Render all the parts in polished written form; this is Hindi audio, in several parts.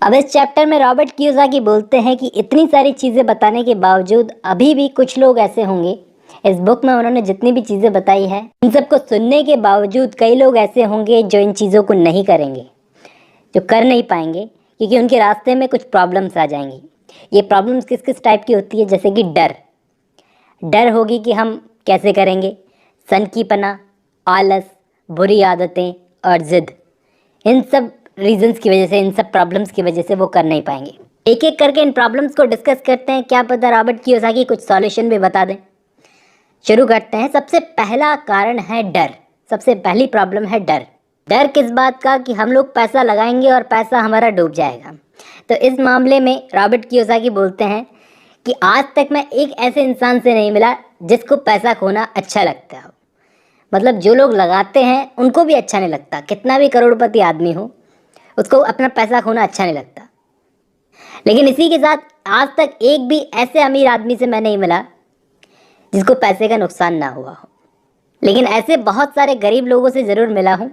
अब इस चैप्टर में रॉबर्ट कियोसाकी बोलते हैं कि इतनी सारी चीज़ें बताने के बावजूद अभी भी कुछ लोग ऐसे होंगे, इस बुक में उन्होंने जितनी भी चीज़ें बताई हैं इन सबको सुनने के बावजूद कई लोग ऐसे होंगे जो इन चीज़ों को नहीं करेंगे, जो कर नहीं पाएंगे क्योंकि उनके रास्ते में कुछ प्रॉब्लम्स आ जाएंगी। ये प्रॉब्लम्स किस किस टाइप की होती है, जैसे कि डर होगी कि हम कैसे करेंगे, सनकीपना, आलस, बुरी आदतें और ज़िद। इन सब रीजंस की वजह से, इन सब प्रॉब्लम्स की वजह से वो कर नहीं पाएंगे। एक एक करके इन प्रॉब्लम्स को डिस्कस करते हैं, क्या पता रॉबर्ट कियोसाकी कुछ सॉल्यूशन भी बता दें। शुरू करते हैं। सबसे पहला कारण है डर। सबसे पहली प्रॉब्लम है डर। डर किस बात का? कि हम लोग पैसा लगाएंगे और पैसा हमारा डूब जाएगा। तो इस मामले में रॉबर्ट कियोसाकी बोलते हैं कि आज तक मैं एक ऐसे इंसान से नहीं मिला जिसको पैसा खोना अच्छा लगता हो। मतलब जो लोग लगाते हैं उनको भी अच्छा नहीं लगता, कितना भी करोड़पति आदमी हो उसको अपना पैसा खोना अच्छा नहीं लगता। लेकिन इसी के साथ आज तक एक भी ऐसे अमीर आदमी से मैं नहीं मिला जिसको पैसे का नुकसान ना हुआ हो। लेकिन ऐसे बहुत सारे गरीब लोगों से ज़रूर मिला हूँ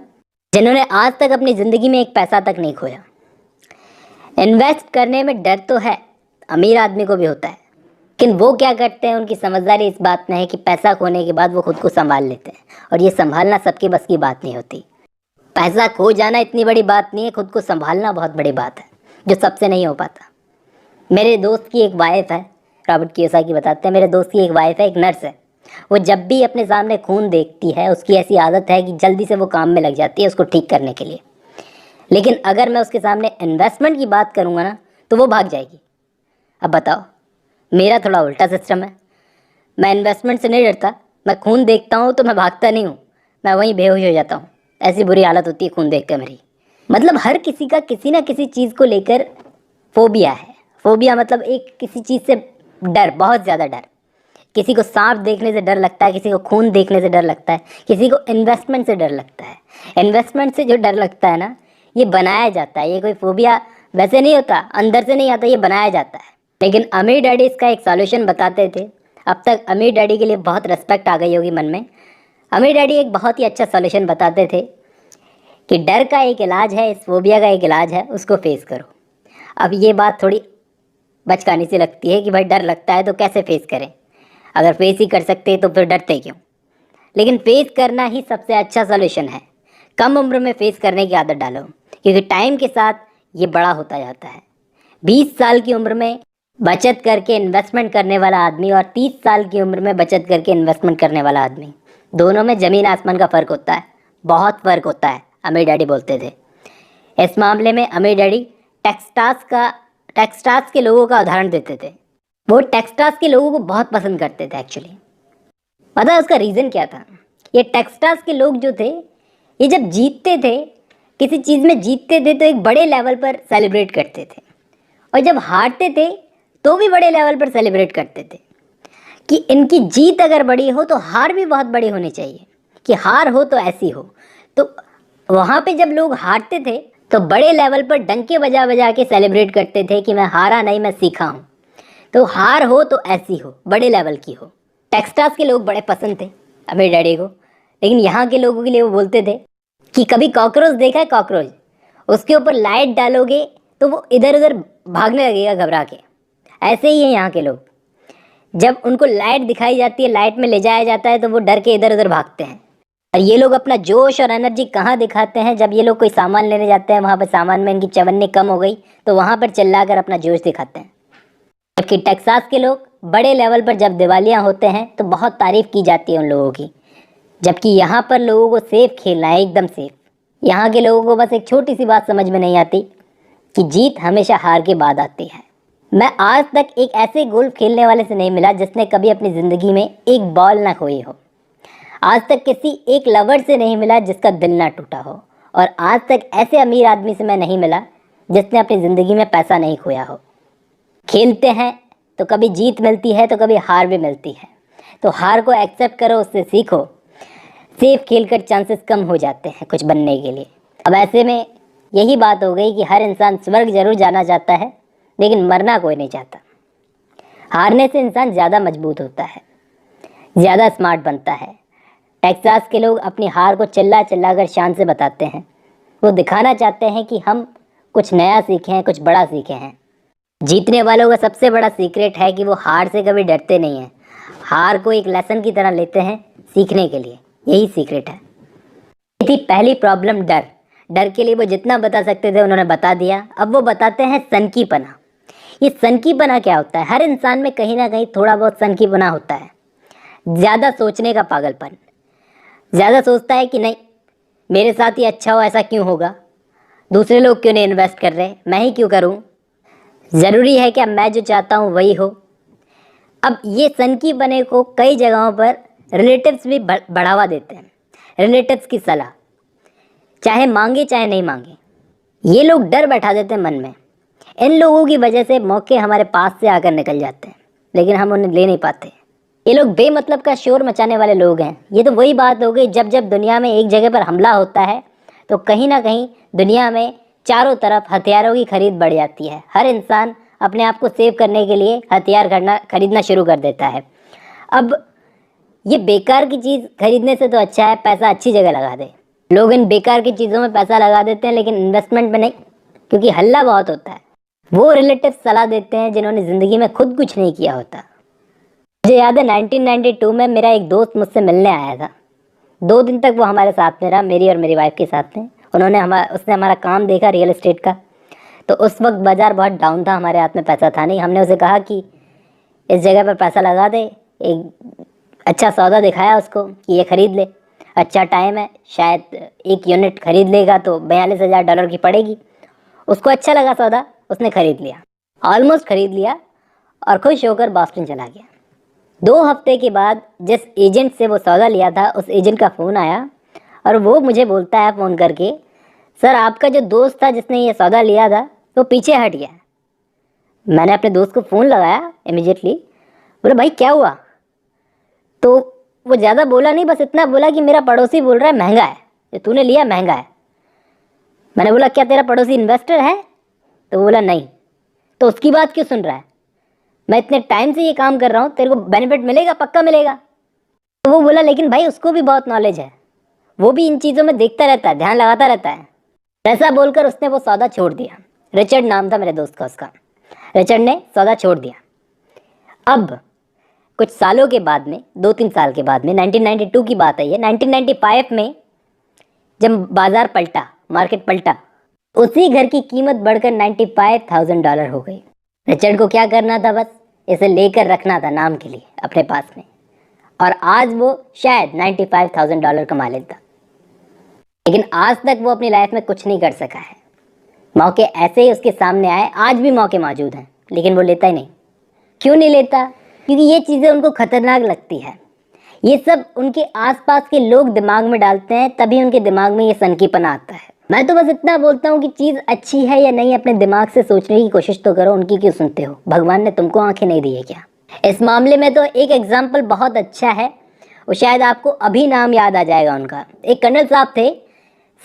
जिन्होंने आज तक अपनी ज़िंदगी में एक पैसा तक नहीं खोया। इन्वेस्ट करने में डर तो है, अमीर आदमी को भी होता है, लेकिन वो क्या करते हैं, उनकी समझदारी इस बात में है कि पैसा खोने के बाद वो खुद को संभाल लेते हैं, और ये संभालना सबके बस की बात नहीं होती। पैसा खो जाना इतनी बड़ी बात नहीं है, खुद को संभालना बहुत बड़ी बात है जो सबसे नहीं हो पाता। मेरे दोस्त की एक वाइफ है, रॉबर्ट कियोसाकी बताते हैं, मेरे दोस्त की एक वाइफ है, एक नर्स है। वो जब भी अपने सामने खून देखती है उसकी ऐसी आदत है कि जल्दी से वो काम में लग जाती है उसको ठीक करने के लिए। लेकिन अगर मैं उसके सामने इन्वेस्टमेंट की बात करूँगा ना तो वो भाग जाएगी। अब बताओ, मेरा थोड़ा उल्टा सिस्टम है। मैं इन्वेस्टमेंट से नहीं डरता, मैं खून देखता हूँ तो मैं भागता नहीं हूँ, मैं वहीं बेहोश हो जाता हूँ। ऐसी बुरी हालत होती है खून देख कर मेरी। मतलब हर किसी का किसी ना किसी चीज़ को लेकर फोबिया है। फोबिया मतलब एक किसी चीज़ से डर, बहुत ज़्यादा डर। किसी को सांप देखने से डर लगता है, किसी को खून देखने से डर लगता है, किसी को इन्वेस्टमेंट से डर लगता है। इन्वेस्टमेंट से जो डर लगता है ना, ये बनाया जाता है। ये कोई फोबिया वैसे नहीं होता, अंदर से नहीं आता, ये बनाया जाता है। लेकिन अमीर डैडी इसका एक सॉल्यूशन बताते थे। अब तक अमीर डैडी के लिए बहुत रिस्पेक्ट आ गई होगी मन में। अमीर डैडी एक बहुत ही अच्छा सॉल्यूशन बताते थे कि डर का एक इलाज है, इस फोबिया का एक इलाज है, उसको फेस करो। अब ये बात थोड़ी बचकानी सी लगती है कि भाई डर लगता है तो कैसे फेस करें, अगर फेस ही कर सकते तो फिर डरते क्यों। लेकिन फेस करना ही सबसे अच्छा सॉल्यूशन है। कम उम्र में फेस करने की आदत डालो, क्योंकि टाइम के साथ ये बड़ा होता जाता है। 20 साल की उम्र में बचत करके इन्वेस्टमेंट करने वाला आदमी और 30 साल की उम्र में बचत करके इन्वेस्टमेंट करने वाला आदमी, दोनों में ज़मीन आसमान का फ़र्क होता है, बहुत फ़र्क होता है। अमीर डैडी बोलते थे। इस मामले में अमीर डैडी टेक्सास के लोगों का उदाहरण देते थे। वो टेक्सास के लोगों को बहुत पसंद करते थे एक्चुअली। पता है उसका रीज़न क्या था? ये टेक्सास के लोग जो थे, ये जब जीतते थे, किसी चीज़ में जीतते थे तो एक बड़े लेवल पर सेलिब्रेट करते थे, और जब हारते थे तो भी बड़े लेवल पर सेलिब्रेट करते थे। कि इनकी जीत अगर बड़ी हो तो हार भी बहुत बड़ी होनी चाहिए, कि हार हो तो ऐसी हो। तो वहाँ पे जब लोग हारते थे तो बड़े लेवल पर डंके बजा बजा के सेलिब्रेट करते थे कि मैं हारा नहीं, मैं सीखा हूँ। तो हार हो तो ऐसी हो, बड़े लेवल की हो। टेक्सास के लोग बड़े पसंद थे अमीर डैडी को। लेकिन यहाँ के लोगों के लिए वो बोलते थे कि कभी कॉकरोच देखा है? कॉकरोच, उसके ऊपर लाइट डालोगे तो वो इधर उधर भागने लगेगा घबरा के। ऐसे ही है यहाँ के लोग, जब उनको लाइट दिखाई जाती है, लाइट में ले जाया जाता है तो वो डर के इधर उधर भागते हैं। और ये लोग अपना जोश और एनर्जी कहाँ दिखाते हैं? जब ये लोग कोई सामान लेने जाते हैं, वहाँ पर सामान में इनकी चवन्नी कम हो गई तो वहाँ पर चिल्लाकर अपना जोश दिखाते हैं। जबकि टेक्सास के लोग बड़े लेवल पर जब दिवालियाँ होते हैं तो बहुत तारीफ़ की जाती है उन लोगों की। जबकि यहाँ पर लोगों को सेफ खेलना है, एकदम सेफ। यहाँ के लोगों को बस एक छोटी सी बात समझ में नहीं आती कि जीत हमेशा हार के बाद आती है। मैं आज तक एक ऐसे गोल्फ खेलने वाले से नहीं मिला जिसने कभी अपनी ज़िंदगी में एक बॉल ना खोई हो। आज तक किसी एक लवर से नहीं मिला जिसका दिल ना टूटा हो। और आज तक ऐसे अमीर आदमी से मैं नहीं मिला जिसने अपनी ज़िंदगी में पैसा नहीं खोया हो। खेलते हैं तो कभी जीत मिलती है तो कभी हार भी मिलती है, तो हार को एक्सेप्ट करो, उससे सीखो। सेफ खेलकर चांसेस कम हो जाते हैं कुछ बनने के लिए। अब ऐसे में यही बात हो गई कि हर इंसान स्वर्ग जरूर जाना चाहता है, लेकिन मरना कोई नहीं चाहता। हारने से इंसान ज़्यादा मजबूत होता है, ज़्यादा स्मार्ट बनता है। टेक्सास के लोग अपनी हार को चिल्ला चिल्ला कर शान से बताते हैं। वो दिखाना चाहते हैं कि हम कुछ नया सीखे हैं, कुछ बड़ा सीखे हैं। जीतने वालों का सबसे बड़ा सीक्रेट है कि वो हार से कभी डरते नहीं हैं। हार को एक लेसन की तरह लेते हैं सीखने के लिए, यही सीक्रेट है। ये थी पहली प्रॉब्लम, डर। डर के लिए वो जितना बता सकते थे उन्होंने बता दिया। अब वो बताते हैं सनकीपना। ये सनकीपना क्या होता है? हर इंसान में कहीं ना कहीं थोड़ा बहुत सनकीपना होता है। ज़्यादा सोचने का पागलपन। ज़्यादा सोचता है कि नहीं, मेरे साथ ही अच्छा हो, ऐसा क्यों होगा, दूसरे लोग क्यों नहीं इन्वेस्ट कर रहे, मैं ही क्यों करूं, ज़रूरी है क्या मैं जो चाहता हूं वही हो। अब ये सनकीपने को कई जगहों पर रिलेटिव्स भी बढ़ावा देते हैं। रिलेटिव्स की सलाह चाहे मांगे चाहे नहीं मांगे, ये लोग डर बैठा देते हैं मन में। इन लोगों की वजह से मौके हमारे पास से आकर निकल जाते हैं, लेकिन हम उन्हें ले नहीं पाते। ये लोग बेमतलब का शोर मचाने वाले लोग हैं। ये तो वही बात हो गई, जब जब दुनिया में एक जगह पर हमला होता है तो कहीं ना कहीं दुनिया में चारों तरफ हथियारों की खरीद बढ़ जाती है। हर इंसान अपने आप को सेव करने के लिए हथियार खरीदना शुरू कर देता है। अब ये बेकार की चीज़ खरीदने से तो अच्छा है पैसा अच्छी जगह लगा दे। लोग इन बेकार की चीज़ों में पैसा लगा देते हैं, लेकिन इन्वेस्टमेंट में नहीं, क्योंकि हल्ला बहुत होता है। वो रिलेटिव सलाह देते हैं जिन्होंने ज़िंदगी में खुद कुछ नहीं किया होता। मुझे याद है 1992 में मेरा एक दोस्त मुझसे मिलने आया था। 2 दिन तक वो हमारे साथ में रहा, मेरी और मेरी वाइफ के साथ में। उसने हमारा काम देखा रियल एस्टेट का। तो उस वक्त बाज़ार बहुत डाउन था, हमारे हाथ में पैसा था नहीं। हमने उसे कहा कि इस जगह पर पैसा लगा दे। एक अच्छा सौदा दिखाया उसको कि ये ख़रीद ले, अच्छा टाइम है, शायद 1 यूनिट ख़रीद लेगा तो $42,000 की पड़ेगी। उसको अच्छा लगा सौदा, उसने ख़रीद लिया, ऑलमोस्ट ख़रीद लिया और खुश होकर बॉस्टन चला गया। 2 हफ्ते के बाद जिस एजेंट से वो सौदा लिया था, उस एजेंट का फ़ोन आया और वो मुझे बोलता है फ़ोन करके, सर आपका जो दोस्त था जिसने ये सौदा लिया था वो पीछे हट गया। मैंने अपने दोस्त को फ़ोन लगाया इमीडिएटली, बोला भाई क्या हुआ? तो वो ज़्यादा बोला नहीं, बस इतना बोला कि मेरा पड़ोसी बोल रहा है महंगा है, जो तूने लिया महंगा है। मैंने बोला क्या तेरा पड़ोसी इन्वेस्टर है? तो बोला नहीं। तो उसकी बात क्यों सुन रहा है? मैं इतने टाइम से ये काम कर रहा हूँ, तेरे को बेनिफिट मिलेगा, पक्का मिलेगा। तो वो बोला लेकिन भाई उसको भी बहुत नॉलेज है, वो भी इन चीज़ों में देखता रहता है, ध्यान लगाता रहता है। ऐसा बोलकर उसने वो सौदा छोड़ दिया। रिचर्ड नाम था मेरे दोस्त का, उसका। रिचर्ड ने सौदा छोड़ दिया। अब कुछ सालों के बाद में, 2-3 साल के बाद में, 1992 की बात है ये, 1995 में जब बाजार पलटा, मार्केट पलटा, उसी घर की कीमत बढ़कर $95,000 हो गई। रिचर्ड को क्या करना था? बस इसे लेकर रखना था नाम के लिए अपने पास में, और आज वो शायद $95,000 कमा लेता। लेकिन आज तक वो अपनी लाइफ में कुछ नहीं कर सका है। मौके ऐसे ही उसके सामने आए, आज भी मौके मौजूद हैं, लेकिन वो लेता ही नहीं। क्यों नहीं लेता? क्योंकि ये चीज़ें उनको खतरनाक लगती है। ये सब उनके आसपास के लोग दिमाग में डालते हैं, तभी उनके दिमाग में ये सनकीपना आता है। मैं तो बस इतना बोलता हूँ कि चीज़ अच्छी है या नहीं, अपने दिमाग से सोचने की कोशिश तो करो। उनकी क्यों सुनते हो? भगवान ने तुमको आंखें नहीं दी है क्या? इस मामले में तो एक एग्जाम्पल बहुत अच्छा है, वो शायद आपको अभी नाम याद आ जाएगा उनका। एक कर्नल साहब थे,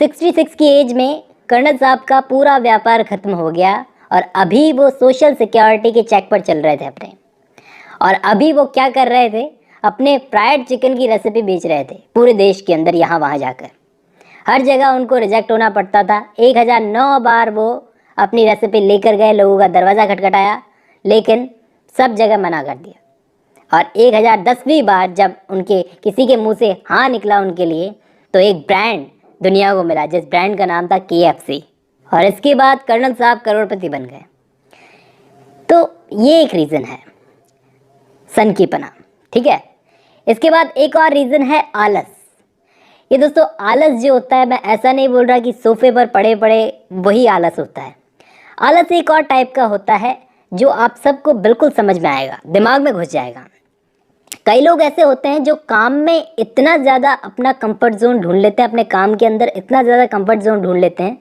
66 की एज में कर्नल साहब का पूरा व्यापार खत्म हो गया और अभी वो सोशल सिक्योरिटी के चेक पर चल रहे थे अपने। और अभी वो क्या कर रहे थे? अपने फ्राइड चिकन की रेसिपी बेच रहे थे पूरे देश के अंदर, यहाँ वहाँ जाकर। हर जगह उनको रिजेक्ट होना पड़ता था। 1009 बार वो अपनी रेसिपी लेकर गए, लोगों का दरवाज़ा खटखटाया, लेकिन सब जगह मना कर दिया। और 1010वीं बार जब उनके किसी के मुंह से हाँ निकला उनके लिए, तो एक ब्रांड दुनिया को मिला, जिस ब्रांड का नाम था KFC। और इसके बाद कर्नल साहब करोड़पति बन गए। तो ये एक रीज़न है, सनकीपना, ठीक है। इसके बाद एक और रीज़न है आलस। ये दोस्तों आलस जो होता है, मैं ऐसा नहीं बोल रहा कि सोफे पर पड़े पड़े वही आलस होता है। आलस एक और टाइप का होता है जो आप सबको बिल्कुल समझ में आएगा, दिमाग में घुस जाएगा। कई लोग ऐसे होते हैं जो काम में इतना ज़्यादा अपना कंफर्ट जोन ढूंढ लेते हैं, अपने काम के अंदर इतना ज़्यादा कंफर्ट जोन ढूंढ लेते हैं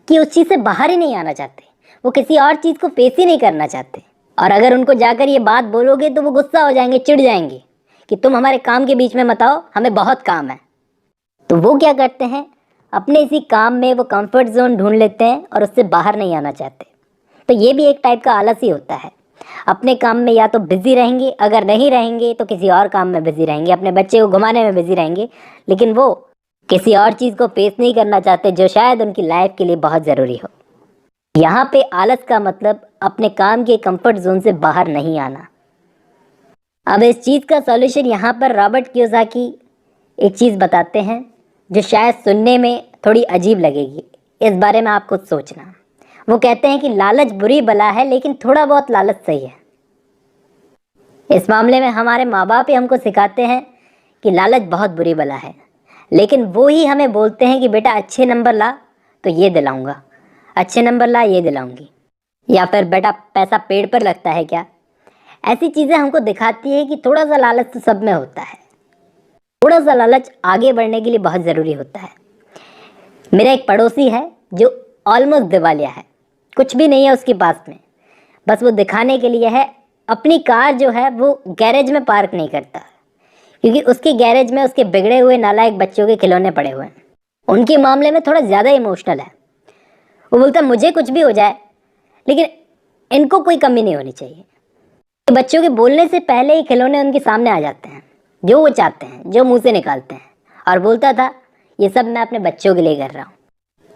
कि उस चीज़ से बाहर ही नहीं आना चाहते। वो किसी और चीज़ को फेस ही नहीं करना चाहते। और अगर उनको जाकर ये बात बोलोगे तो वो गुस्सा हो जाएंगे, चिढ़ जाएंगे कि तुम हमारे काम के बीच में मत आओ, हमें बहुत काम है। तो वो क्या करते हैं? अपने इसी काम में वो कंफर्ट जोन ढूंढ लेते हैं और उससे बाहर नहीं आना चाहते। तो ये भी एक टाइप का आलस ही होता है। अपने काम में या तो बिजी रहेंगे, अगर नहीं रहेंगे तो किसी और काम में बिजी रहेंगे, अपने बच्चे को घुमाने में बिजी रहेंगे, लेकिन वो किसी और चीज़ को फेस नहीं करना चाहते जो शायद उनकी लाइफ के लिए बहुत ज़रूरी हो। यहाँ पे आलस का मतलब अपने काम के कंफर्ट जोन से बाहर नहीं आना। अब इस चीज़ का सॉल्यूशन यहाँ पर रॉबर्ट कियोसाकी एक चीज़ बताते हैं जो शायद सुनने में थोड़ी अजीब लगेगी, इस बारे में आप खुद सोचना। वो कहते हैं कि लालच बुरी बला है, लेकिन थोड़ा बहुत लालच सही है। इस मामले में हमारे माँ बाप ही हमको सिखाते हैं कि लालच बहुत बुरी बला है, लेकिन वो ही हमें बोलते हैं कि बेटा अच्छे नंबर ला तो ये दिलाऊंगा, अच्छे नंबर ला ये दिलाऊंगी, या फिर बेटा पैसा पेड़ पर लगता है क्या। ऐसी चीज़ें हमको दिखाती है कि थोड़ा सा लालच तो सब में होता है। थोड़ा सा लालच आगे बढ़ने के लिए बहुत ज़रूरी होता है। मेरा एक पड़ोसी है जो ऑलमोस्ट दिवालिया है, कुछ भी नहीं है उसके पास में, बस वो दिखाने के लिए है। अपनी कार जो है वो गैरेज में पार्क नहीं करता, क्योंकि उसके गैरेज में उसके बिगड़े हुए नालायक बच्चों के खिलौने पड़े हुए हैं। उनके मामले में थोड़ा ज़्यादा इमोशनल है। वो बोलता है मुझे कुछ भी हो जाए, लेकिन इनको कोई कमी नहीं होनी चाहिए। बच्चों के बोलने से पहले ही खिलौने उनके सामने आ जाते हैं, जो वो चाहते हैं, जो मुंह से निकालते हैं। और बोलता था ये सब मैं अपने बच्चों के लिए कर रहा हूँ।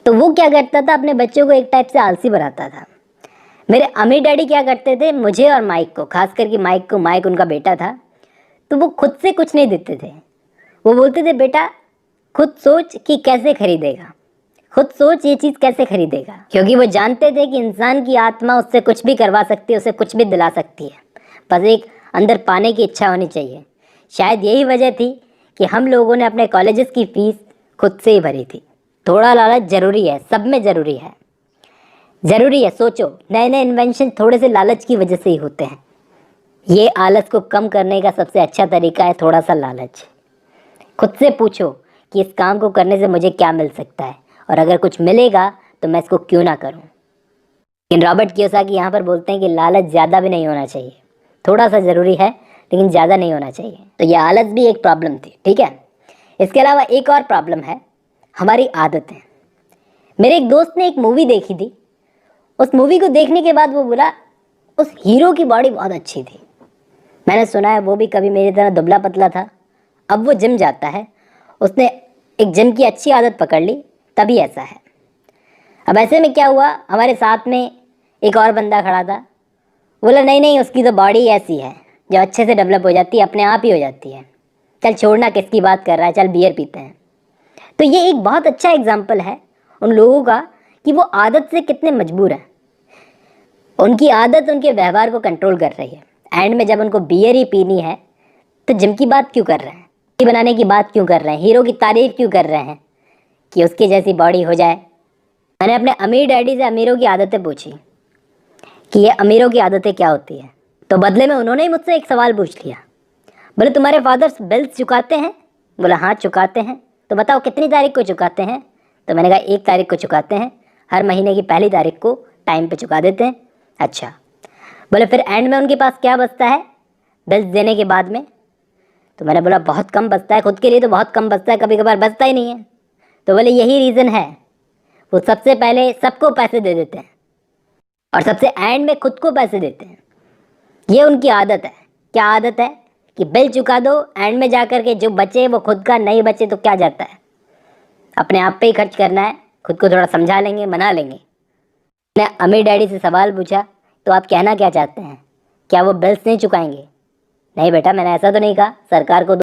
तो वो क्या करता था, अपने बच्चों को एक टाइप से आलसी बनाता था। मेरे अम्मी डैडी क्या करते थे, मुझे और माइक को, खास करके माइक को, माइक उनका बेटा था, तो वो खुद से कुछ नहीं देते थे। वो बोलते थे बेटा खुद सोच कि कैसे खरीदेगा, खुद सोच ये चीज़ कैसे खरीदेगा, क्योंकि वो जानते थे कि इंसान की आत्मा उससे कुछ भी करवा सकती है, उसे कुछ भी दिला सकती है, बस एक अंदर पाने की इच्छा होनी चाहिए। शायद यही वजह थी कि हम लोगों ने अपने कॉलेजेस की फ़ीस खुद से ही भरी थी। थोड़ा लालच ज़रूरी है, सब में ज़रूरी है, ज़रूरी है। सोचो नए नए इन्वेंशन थोड़े से लालच की वजह से ही होते हैं। ये आलस को कम करने का सबसे अच्छा तरीका है थोड़ा सा लालच। खुद से पूछो कि इस काम को करने से मुझे क्या मिल सकता है, और अगर कुछ मिलेगा तो मैं इसको क्यों ना करूं। लेकिन रॉबर्ट कियोसाकी यहाँ पर बोलते हैं कि लालच ज़्यादा भी नहीं होना चाहिए, थोड़ा सा ज़रूरी है लेकिन ज़्यादा नहीं होना चाहिए। तो ये आलस भी एक प्रॉब्लम थी, ठीक है। इसके अलावा एक और प्रॉब्लम है, हमारी आदतें। मेरे एक दोस्त ने एक मूवी देखी थी, उस मूवी को देखने के बाद वो बोला उस हीरो की बॉडी बहुत अच्छी थी। मैंने सुना है वो भी कभी मेरी तरह दुबला पतला था, अब वो जिम जाता है। उसने एक जिम की अच्छी आदत पकड़ ली, तभी ऐसा है। अब ऐसे में क्या हुआ, हमारे साथ में एक और बंदा खड़ा था, बोला नहीं नहीं उसकी तो बॉडी ऐसी है जो अच्छे से डेवलप हो जाती है, अपने आप ही हो जाती है, चल छोड़ना किसकी बात कर रहा है, चल बियर पीते हैं। तो ये एक बहुत अच्छा एग्जाम्पल है उन लोगों का कि वो आदत से कितने मजबूर हैं। उनकी आदत उनके व्यवहार को कंट्रोल कर रही है। एंड में जब उनको बियर ही पीनी है तो जिम की बात क्यों कर रहे हैं, बनाने की बात क्यों कर रहे हैं, हीरो की तारीफ क्यों कर रहे हैं कि उसकी जैसी बॉडी हो जाए। मैंने अपने अमीर डैडी से अमीरों की आदतें पूछी कि ये अमीरों की आदतें क्या होती है, तो बदले में उन्होंने ही मुझसे एक सवाल पूछ लिया। बोले तुम्हारे फादर बिल्स चुकाते हैं? बोला हाँ चुकाते हैं। तो बताओ कितनी तारीख को चुकाते हैं? तो मैंने कहा 1 तारीख को चुकाते हैं, हर महीने की पहली तारीख को टाइम पे चुका देते हैं। अच्छा, बोले फिर एंड में उनके पास क्या बचता है बिल्स देने के बाद में? तो मैंने बोला बहुत कम बचता है, खुद के लिए तो बहुत कम बचता है, कभी कभार बचता ही नहीं है। तो बोले यही रीज़न है, वो सबसे पहले सबको पैसे दे देते हैं और सबसे एंड में खुद को पैसे देते हैं। ये उनकी आदत है। क्या आदत है कि बिल चुका दो, एंड में जा कर के जो बचे वो खुद का, नहीं बचे तो क्या जाता है, अपने आप पे ही खर्च करना है, खुद को थोड़ा समझा लेंगे, मना लेंगे। मैंने अमीर डैडी से सवाल पूछा तो आप कहना क्या चाहते हैं, क्या वो बिल्स नहीं चुकाएंगे? नहीं बेटा मैंने ऐसा तो नहीं कहा, सरकार को